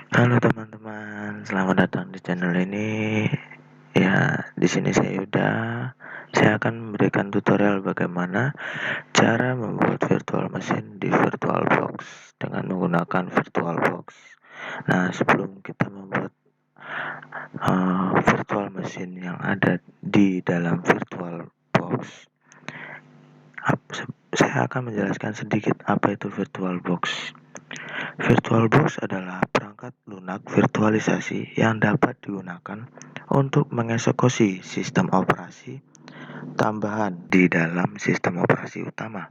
Halo teman-teman, selamat datang di channel ini. Ya, di sini saya Yuda. Saya akan memberikan tutorial bagaimana cara membuat virtual machine di VirtualBox dengan menggunakan VirtualBox. Nah, sebelum kita membuat virtual machine yang ada di dalam VirtualBox, saya akan menjelaskan sedikit apa itu VirtualBox. VirtualBox adalah perangkat lunak virtualisasi yang dapat digunakan untuk mengeksekusi sistem operasi tambahan di dalam sistem operasi utama.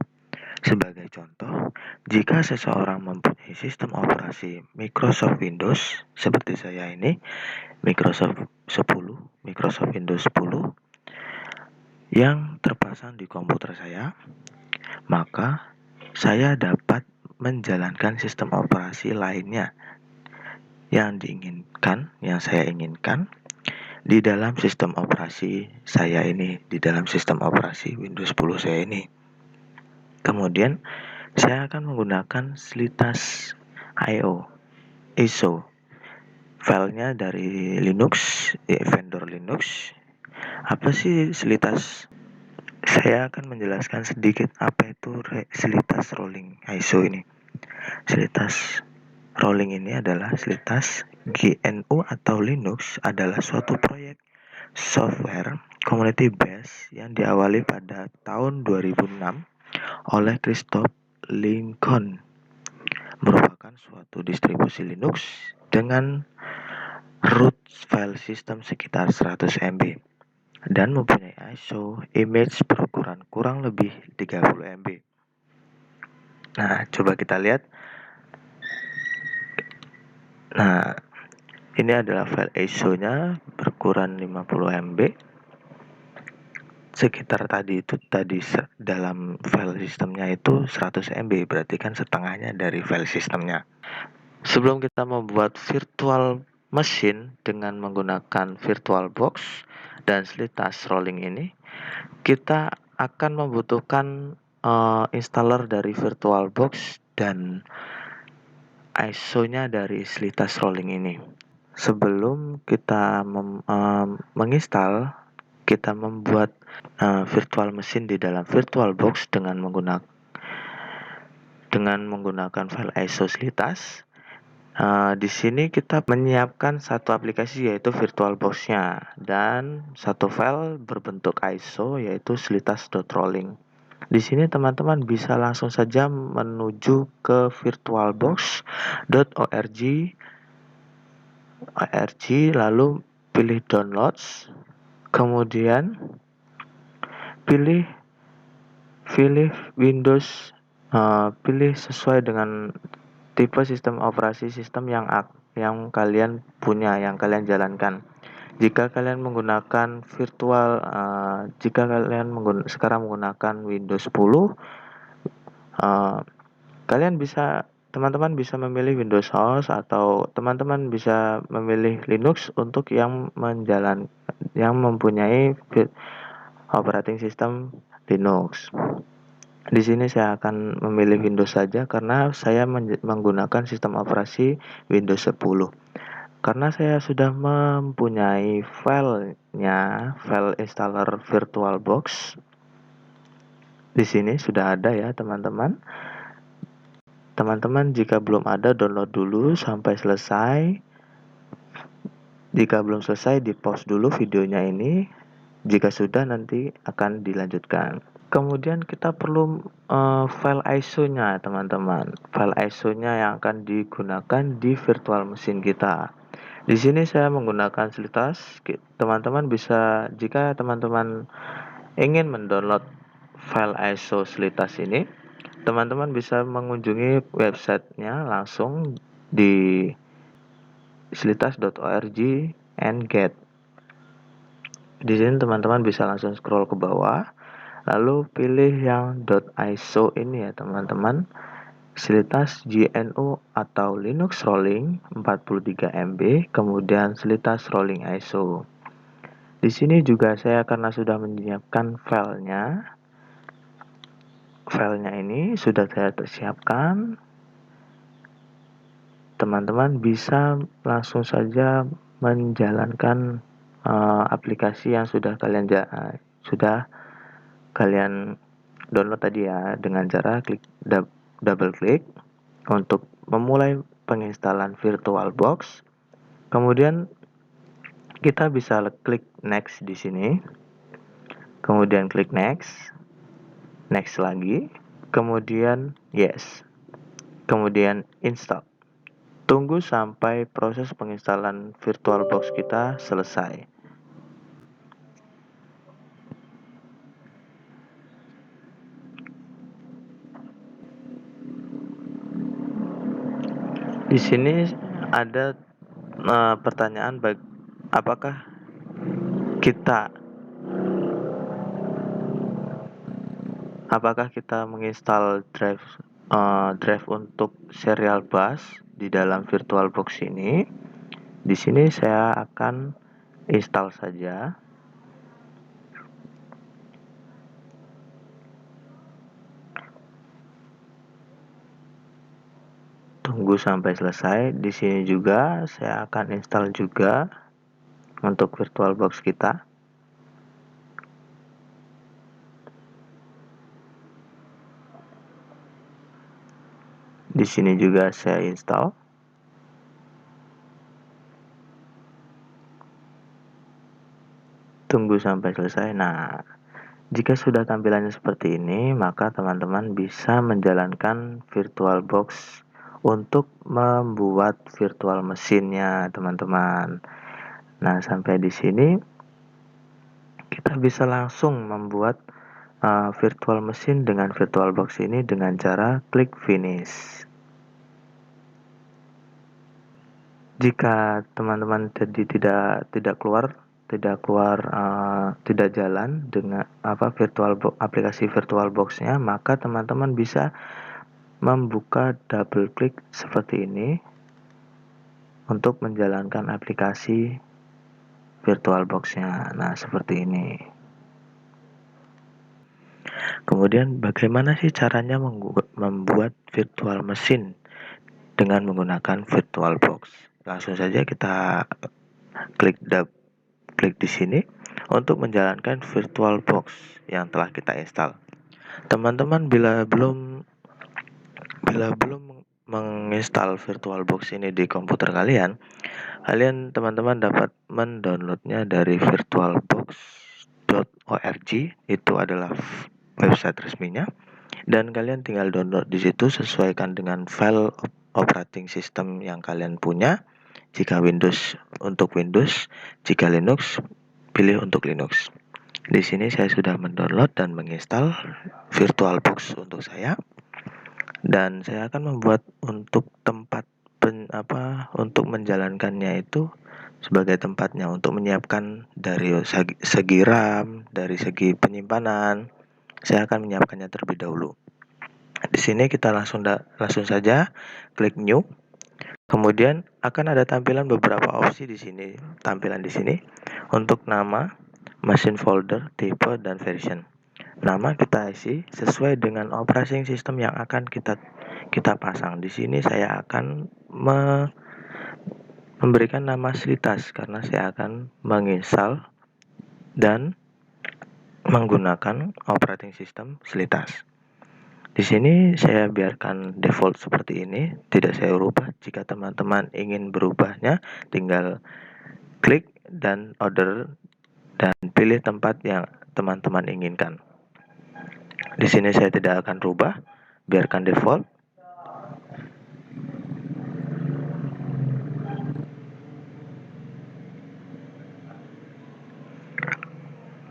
Sebagai contoh, jika seseorang mempunyai sistem operasi Microsoft Windows seperti saya ini, Microsoft 10, Microsoft Windows 10 yang terpasang di komputer saya, maka saya dapat menjalankan sistem operasi lainnya yang saya inginkan di dalam sistem operasi saya ini, di dalam sistem operasi Windows 10 saya ini. Kemudian, saya akan menggunakan Slitas ISO. Filenya dari Linux, vendor Linux. Apa sih Slitas? Saya akan menjelaskan sedikit apa itu Slitas Rolling ISO ini. Slitas Rolling ini adalah Slitas GNU atau Linux adalah suatu proyek software community base yang diawali pada tahun 2006 oleh Christoph Lincoln, merupakan suatu distribusi Linux dengan root file system sekitar 100 MB dan mempunyai ISO image berukuran kurang lebih 30 MB. Nah, coba kita lihat. Nah, ini adalah file ISO-nya berukuran 50 MB. Sekitar tadi dalam file sistemnya itu 100 MB, berarti kan setengahnya dari file sistemnya. Sebelum kita membuat virtual machine dengan menggunakan VirtualBox dan Slitas Rolling ini, kita akan membutuhkan installer dari VirtualBox dan ISO-nya dari Slitas Rolling ini. Sebelum kita menginstal, kita membuat virtual machine di dalam VirtualBox dengan menggunakan file ISO Slitas. Di sini kita menyiapkan satu aplikasi yaitu VirtualBox-nya dan satu file berbentuk ISO yaitu slitas.rolling. Di sini teman-teman bisa langsung saja menuju ke virtualbox.org lalu pilih downloads, kemudian pilih Windows, pilih sesuai dengan tipe sistem operasi sistem yang kalian punya, yang kalian jalankan. Jika kalian menggunakan sekarang menggunakan Windows 10, teman-teman bisa memilih Windows OS atau teman-teman bisa memilih Linux untuk yang mempunyai operating system Linux. Di sini saya akan memilih Windows saja karena saya menggunakan sistem operasi Windows 10. Karena saya sudah mempunyai file installer VirtualBox. Di sini sudah ada ya, teman-teman. Teman-teman jika belum ada, download dulu sampai selesai. Jika belum selesai, di-pause dulu videonya ini. Jika sudah, nanti akan dilanjutkan. Kemudian kita perlu file ISO-nya, teman-teman. File ISO-nya yang akan digunakan di virtual machine kita. Di sini saya menggunakan Slitas. Jika teman-teman ingin mendownload file ISO Slitas ini, teman-teman bisa mengunjungi websitenya langsung di slitas.org and get. Di sini teman-teman bisa langsung scroll ke bawah, lalu pilih yang .iso ini ya teman-teman. Slitas GNU atau Linux Rolling 43 MB, kemudian Slitas Rolling ISO. Di sini juga saya karena sudah menyiapkan filenya. Filenya ini sudah saya persiapkan. teman-teman bisa langsung saja menjalankan aplikasi yang sudah kalian download tadi ya, dengan cara double klik untuk memulai penginstalan VirtualBox. Kemudian kita bisa klik next di sini, kemudian klik next lagi, kemudian yes, kemudian install. Tunggu sampai proses penginstalan VirtualBox kita selesai. Di sini ada pertanyaan apakah kita menginstal drive untuk serial bus di dalam VirtualBox ini. Di sini saya akan install saja. Tunggu sampai selesai. Di sini juga saya akan install juga untuk VirtualBox kita. Di sini juga saya install. Tunggu sampai selesai. Nah, jika sudah tampilannya seperti ini, maka teman-teman bisa menjalankan VirtualBox untuk membuat virtual mesinnya, teman-teman. Nah, sampai di sini kita bisa langsung membuat virtual mesin dengan VirtualBox ini dengan cara klik finish. Jika teman-teman tadi tidak jalan dengan aplikasi VirtualBox-nya, maka teman-teman bisa membuka double klik seperti ini untuk menjalankan aplikasi VirtualBox-nya. Nah, seperti ini. Kemudian bagaimana sih caranya membuat virtual mesin dengan menggunakan VirtualBox? Langsung saja kita klik di sini untuk menjalankan VirtualBox yang telah kita install. Teman-teman bila belum menginstal VirtualBox ini di komputer kalian teman-teman dapat mendownloadnya dari virtualbox.org. Itu adalah website resminya, dan kalian tinggal download di situ, sesuaikan dengan file operating system yang kalian punya. Jika Windows, untuk Windows; jika Linux, pilih untuk Linux. Di sini saya sudah mendownload dan menginstal VirtualBox untuk saya, dan saya akan membuat untuk untuk menjalankannya itu sebagai tempatnya, untuk menyiapkan dari segi RAM, dari segi penyimpanan. Saya akan menyiapkannya terlebih dahulu. Di sini kita langsung saja klik new. Kemudian akan ada tampilan beberapa opsi di sini. Tampilan di sini untuk nama, mesin, folder, tipe, dan version. Nama kita isi sesuai dengan operating system yang akan kita pasang. Di sini saya akan memberikan nama Slitas karena saya akan menginstal dan menggunakan operating system Slitas. Di sini saya biarkan default seperti ini, tidak saya ubah. Jika teman-teman ingin berubahnya, tinggal klik dan order dan pilih tempat yang teman-teman inginkan. Di sini saya tidak akan rubah, biarkan default.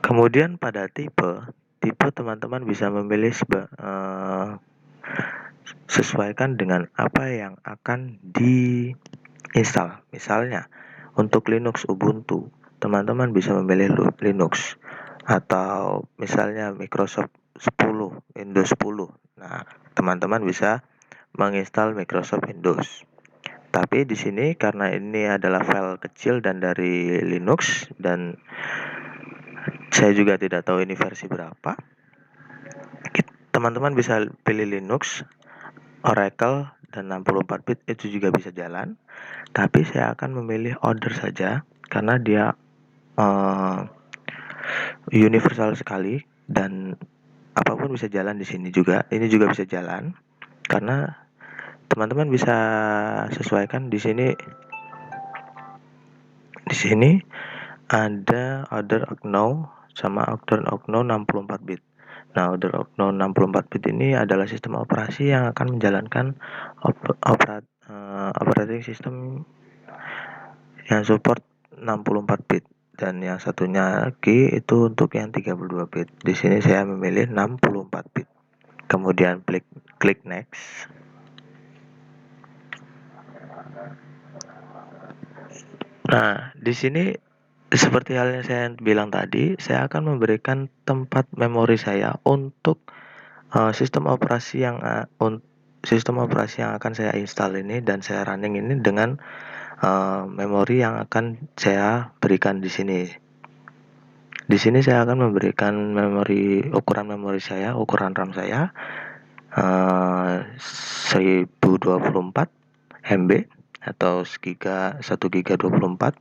Kemudian pada tipe teman-teman bisa memilih sesuaikan dengan apa yang akan diinstal. Misalnya untuk Linux Ubuntu, teman-teman bisa memilih Linux, atau misalnya Microsoft 10, Windows 10. Nah, teman-teman bisa menginstal Microsoft Windows. Tapi di sini karena ini adalah file kecil dan dari Linux, dan saya juga tidak tahu ini versi berapa, teman-teman bisa pilih Linux, Oracle, dan 64 bit itu juga bisa jalan, tapi saya akan memilih order saja karena dia universal sekali dan apapun bisa jalan di sini juga. Ini juga bisa jalan karena teman-teman bisa sesuaikan di sini. Di sini ada order Okno sama order Okno 64 bit. Nah, order Okno 64 bit ini adalah sistem operasi yang akan menjalankan operating system yang support 64 bit, dan yang satunya lagi itu untuk yang 32 bit. Di sini saya memilih 64 bit. Kemudian klik next. Nah, di sini seperti halnya saya bilang tadi, saya akan memberikan tempat memori saya untuk sistem operasi yang akan saya install ini dan saya running ini dengan memori yang akan saya berikan di sini. Di sini saya akan memberikan ukuran memori saya, ukuran RAM saya 1024 MB atau 1 giga 24.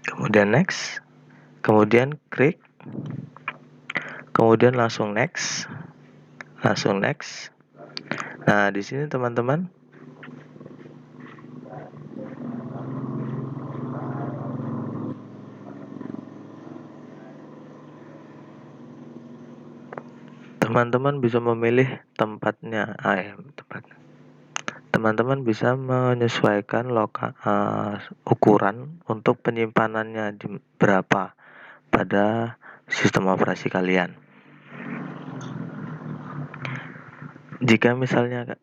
Kemudian next, kemudian klik, kemudian langsung next. Nah, di sini teman-teman bisa memilih tempatnya. Teman-teman bisa menyesuaikan ukuran untuk penyimpanannya di berapa pada sistem operasi kalian. Jika misalnya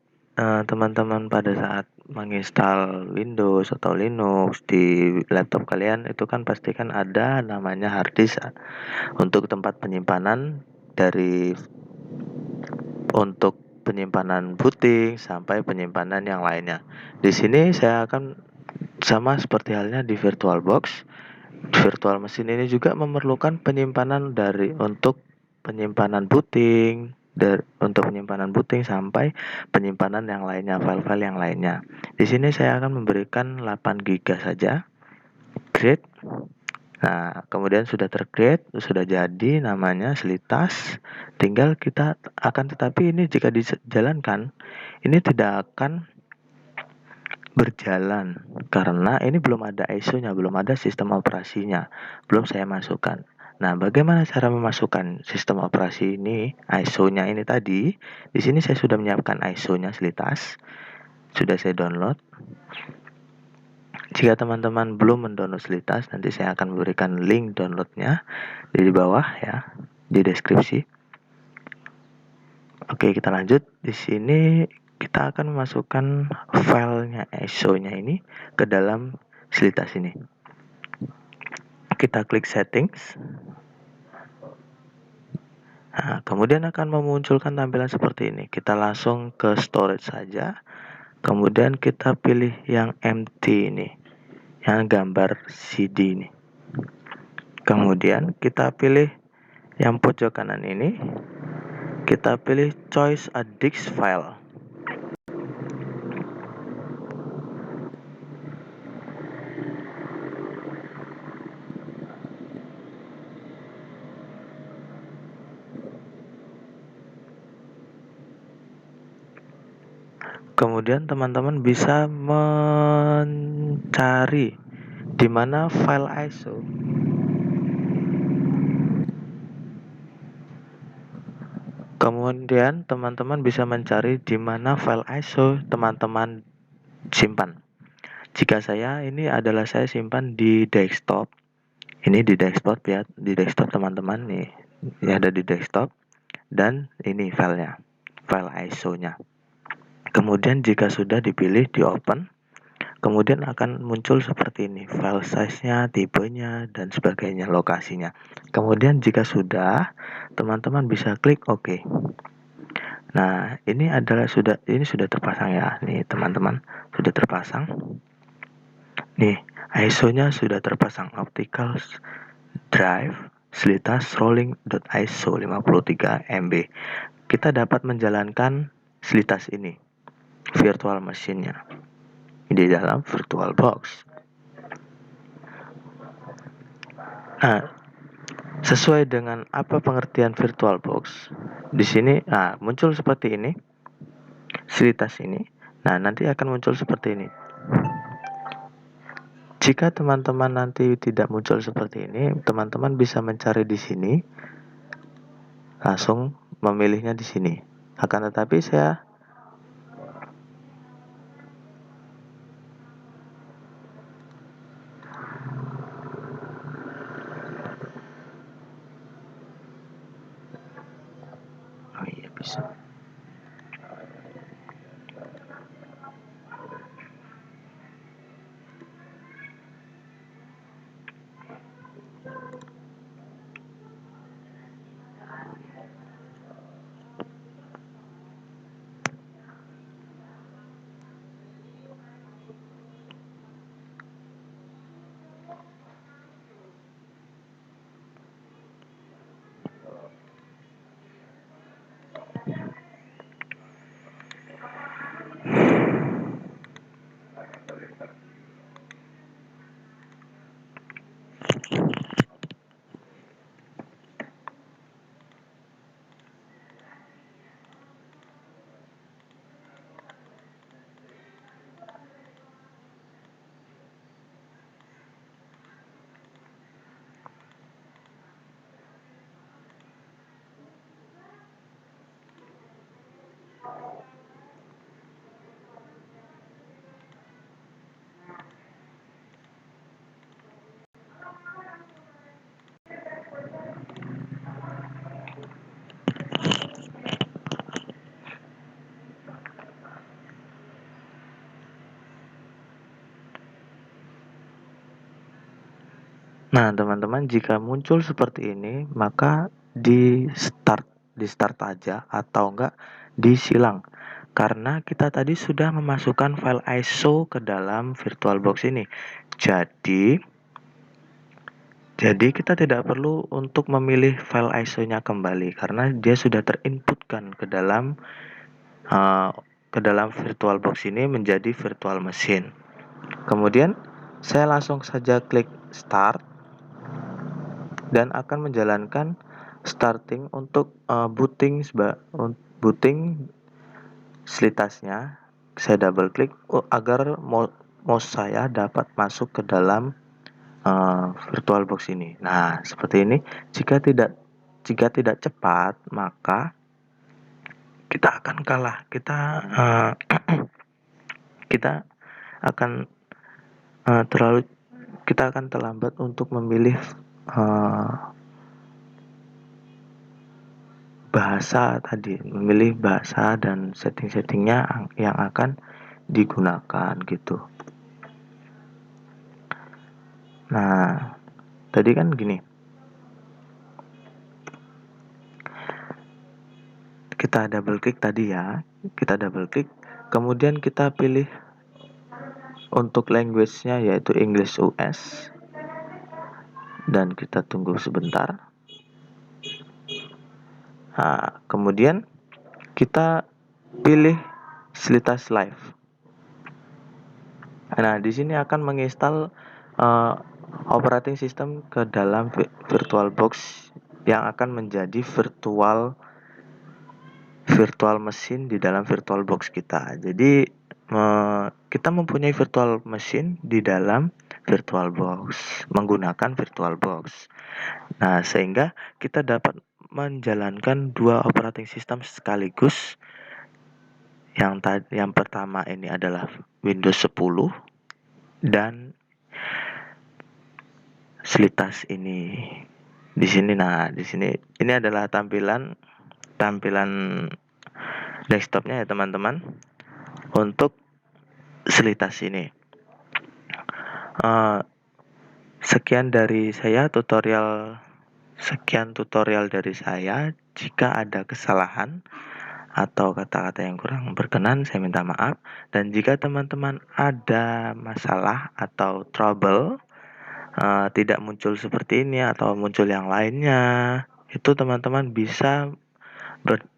teman-teman pada saat menginstal Windows atau Linux di laptop kalian, itu kan pasti kan ada namanya hard disk untuk tempat penyimpanan, untuk penyimpanan booting sampai penyimpanan yang lainnya. Di sini saya akan sama seperti halnya di VirtualBox. Virtual machine ini juga memerlukan penyimpanan untuk penyimpanan booting, sampai penyimpanan yang lainnya, file-file yang lainnya. Di sini saya akan memberikan 8 GB saja. Create. Nah, kemudian sudah tercreate, sudah jadi namanya Slitas. Tinggal kita tetapi ini jika dijalankan, ini tidak akan berjalan karena ini belum ada ISO-nya, belum ada sistem operasinya, belum saya masukkan. Nah, bagaimana cara memasukkan sistem operasi ini, ISO-nya ini tadi? Di sini saya sudah menyiapkan ISO-nya Slitas, sudah saya download. Jika teman-teman belum mendownload Slitas, nanti saya akan memberikan link downloadnya di bawah ya, di deskripsi. Oke, kita lanjut. Di sini kita akan memasukkan filenya ISO-nya ini ke dalam Slitas ini. Kita klik settings. Nah, kemudian akan memunculkan tampilan seperti ini. Kita langsung ke storage saja. Kemudian kita pilih yang empty ini, yang gambar CD ini. Kemudian kita pilih yang pojok kanan ini. Kita pilih choose a disk file. Kemudian teman-teman bisa mencari di mana file ISO. Kemudian teman-teman bisa mencari di mana file ISO teman-teman simpan. Jika saya simpan di desktop. Ini di desktop ya, di desktop teman-teman nih. Ini ada di desktop dan ini filenya, file ISO-nya. Kemudian jika sudah dipilih di open, kemudian akan muncul seperti ini, file size-nya, tipenya, dan sebagainya, lokasinya. Kemudian jika sudah, teman-teman bisa klik OK. Nah, ini sudah terpasang ya. Nih, teman-teman, sudah terpasang. Nih, ISO-nya sudah terpasang, optical drive Slitas rolling.iso 53 MB. Kita dapat menjalankan selitas ini, virtual machine-nya di dalam VirtualBox. Nah, sesuai dengan apa pengertian VirtualBox, di sini muncul seperti ini, selitas ini. Nah, nanti akan muncul seperti ini. Jika teman-teman nanti tidak muncul seperti ini, teman-teman bisa mencari di sini, langsung memilihnya di sini. Akan tetapi saya bisa. Nah, teman-teman, jika muncul seperti ini, maka di start aja atau enggak disilang. Karena kita tadi sudah memasukkan file ISO ke dalam VirtualBox ini. Jadi kita tidak perlu untuk memilih file ISO-nya kembali karena dia sudah terinputkan uh, ke dalam VirtualBox ini menjadi virtual machine. Kemudian saya langsung saja klik start dan akan menjalankan starting untuk booting selitasnya. Saya double klik agar mouse saya dapat masuk ke dalam VirtualBox ini. Nah, seperti ini. Jika tidak cepat, maka kita akan kalah. Kita akan kita akan terlambat untuk memilih memilih bahasa dan setting-settingnya yang akan digunakan gitu. Nah, tadi kan gini, kita double klik tadi ya, kemudian kita pilih untuk language-nya yaitu English US, dan kita tunggu sebentar. Nah, kemudian kita pilih selitas live. Nah, di sini akan menginstal operating system ke dalam VirtualBox yang akan menjadi virtual machine di dalam VirtualBox kita. Jadi kita mempunyai virtual machine di dalam VirtualBox menggunakan VirtualBox. Nah, sehingga kita dapat menjalankan dua operating system sekaligus. Yang pertama ini adalah Windows 10 dan selitas ini di sini. Nah, di sini ini adalah tampilan desktopnya ya teman-teman untuk selitas ini. Sekian tutorial dari saya. Jika ada kesalahan atau kata-kata yang kurang berkenan, saya minta maaf. Dan jika teman-teman ada masalah atau trouble, tidak muncul seperti ini atau muncul yang lainnya, itu teman-teman bisa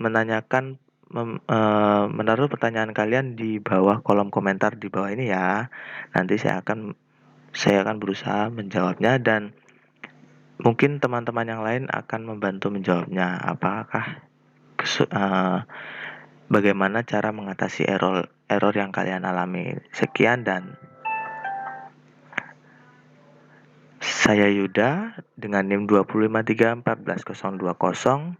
menanyakan menaruh pertanyaan kalian di bawah kolom komentar di bawah ini ya. Nanti saya akan berusaha menjawabnya dan mungkin teman-teman yang lain akan membantu menjawabnya. Bagaimana cara mengatasi error yang kalian alami. Sekian dan saya Yuda dengan NIM 253141020.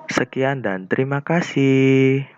Sekian dan terima kasih.